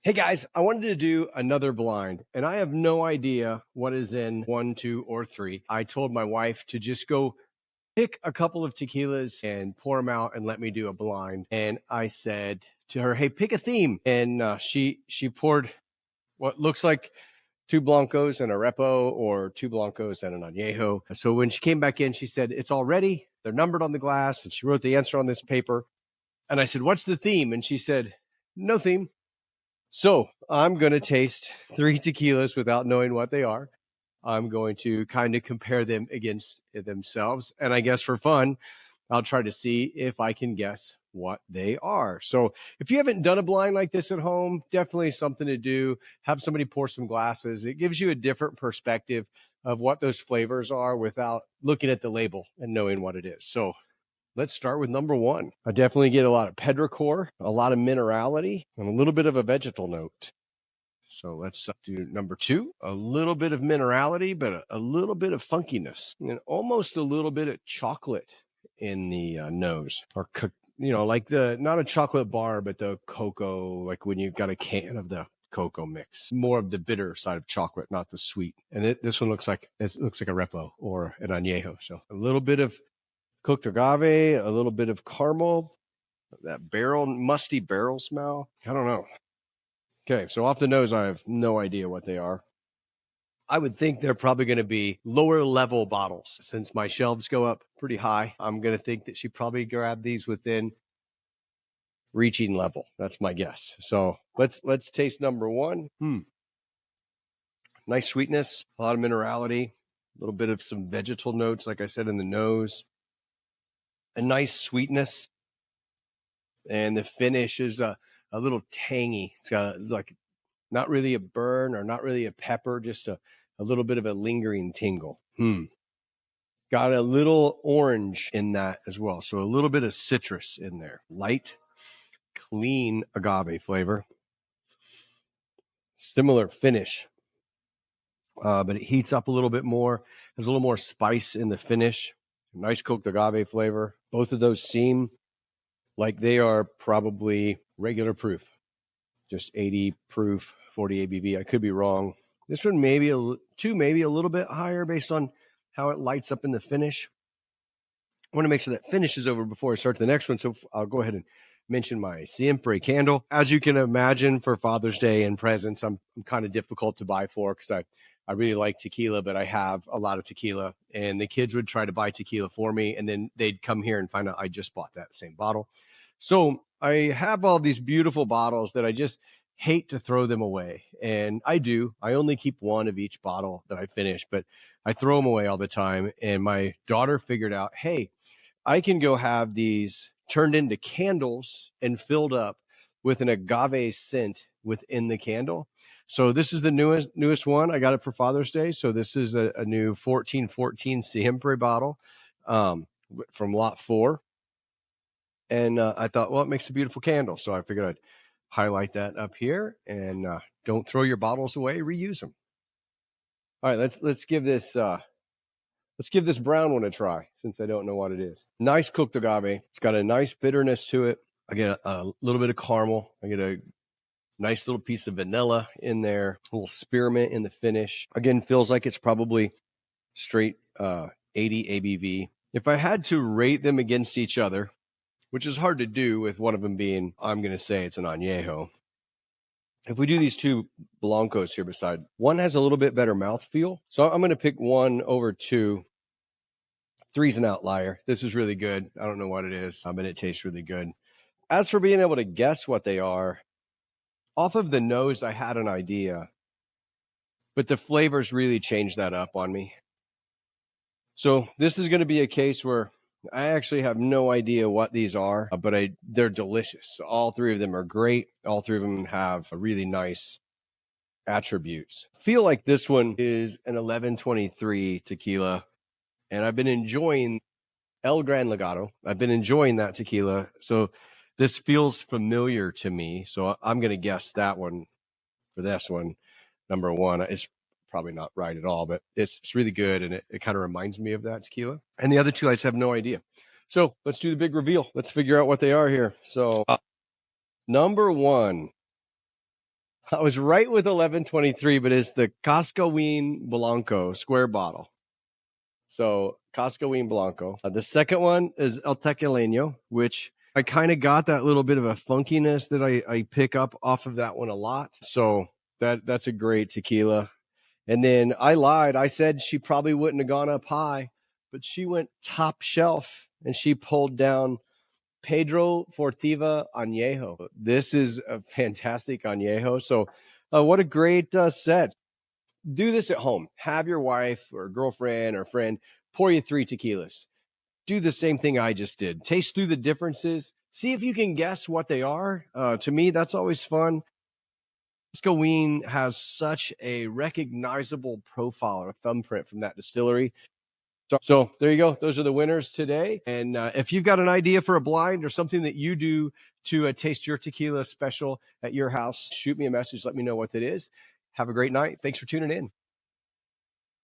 Hey guys, I wanted to do another blind and I have no idea what is in 1, 2, or 3. I told my wife to just go pick a couple of tequilas and pour them out and let me do a blind. And I said to her, hey, pick a theme. And she poured what looks like two Blancos and a Repo or two Blancos and an Añejo. So when she came back in, she said, it's all ready. They're numbered on the glass. And she wrote the answer on this paper. And I said, what's the theme? And she said, no theme. So I'm going to taste 3 tequilas without knowing what they are. I'm going to kind of compare them against themselves. And I guess for fun, I'll try to see if I can guess what they are. So if you haven't done a blind like this at home, definitely something to do. Have somebody pour some glasses. It gives you a different perspective of what those flavors are without looking at the label and knowing what it is. So let's start with number 1. I definitely get a lot of petrichor, a lot of minerality, and a little bit of a vegetal note. So let's do number 2. A little bit of minerality, but a little bit of funkiness, and almost a little bit of chocolate in the nose, or like the not a chocolate bar, but the cocoa, like when you've got a can of the cocoa mix, more of the bitter side of chocolate, not the sweet. And this one looks like a Repo or an Añejo. So a little bit of cooked agave, a little bit of caramel, that musty barrel smell. I don't know. Okay, so off the nose, I have no idea what they are. I would think they're probably going to be lower level bottles. Since my shelves go up pretty high, I'm going to think that she probably grabbed these within reaching level. That's my guess. So let's taste number 1. Nice sweetness, a lot of minerality, a little bit of some vegetal notes, like I said, in the nose. A nice sweetness, and the finish is a little tangy. It's got like not really a burn or not really a pepper, just a little bit of a lingering tingle. Got a little orange in that as well, so a little bit of citrus in there. Light, clean agave flavor. Similar finish, but it heats up a little bit more. There's a little more spice in the finish. Nice cooked agave flavor. Both of those seem like they are probably regular proof, just 80 proof, 40 ABV. I could be wrong. This one maybe a little bit higher based on how it lights up in the finish. I want to make sure that finish is over before I start the next one. So I'll go ahead and mention my Siempre candle. As you can imagine, for Father's Day and presents, I'm kind of difficult to buy for because I really like tequila, but I have a lot of tequila, and the kids would try to buy tequila for me, and then they'd come here and find out I just bought that same bottle. So I have all these beautiful bottles that I just hate to throw them away. And I do. I only keep one of each bottle that I finish, but I throw them away all the time. And my daughter figured out, hey, I can go have these turned into candles and filled up with an agave scent within the candle. So this is the newest one. I got it for Father's Day. So this is a new 1414 Siempre bottle from lot 4. And I thought, well, it makes a beautiful candle. So I figured I'd highlight that up here, and don't throw your bottles away, reuse them. All right, let's give this brown one a try, since I don't know what it is. Nice cooked agave. It's got a nice bitterness to it. I get a little bit of caramel. I get a nice little piece of vanilla in there, a little spearmint in the finish. Again, feels like it's probably straight 80 ABV. If I had to rate them against each other, which is hard to do with one of them being, I'm going to say it's an Añejo. If we do these two Blancos here beside, one has a little bit better mouthfeel. So I'm going to pick 1 over 2. 3's an outlier. This is really good. I don't know what it is, but it tastes really good. As for being able to guess what they are, off of the nose, I had an idea, but the flavors really changed that up on me. So this is going to be a case where I actually have no idea what these are, but they're delicious. All 3 of them are great. All 3 of them have really nice attributes. I feel like this one is an 1123 tequila, and I've been enjoying El Gran Legado. I've been enjoying that tequila. So this feels familiar to me. So I'm going to guess that one for this one, number 1. It's probably not right at all, but it's really good, and it kind of reminds me of that tequila. And the other 2, I just have no idea. So let's do the big reveal. Let's figure out what they are here. So number 1 I was right with 1123, but it's the Cascaween Blanco square bottle. So Cascaween Blanco. The second one is El Tequileño, which I kind of got that little bit of a funkiness that I pick up off of that one a lot. So that's a great tequila. And then I lied. I said she probably wouldn't have gone up high, but she went top shelf and she pulled down Pedro Fortiva Añejo. This is a fantastic Añejo. So what a great set. Do this at home. Have your wife or girlfriend or friend pour you 3 tequilas. Do the same thing I just did. Taste through the differences. See if you can guess what they are. To me, that's always fun. Cascaween has such a recognizable profile or thumbprint from that distillery. So there you go. Those are the winners today. And if you've got an idea for a blind or something that you do to taste your tequila special at your house, shoot me a message. Let me know what that is. Have a great night. Thanks for tuning in.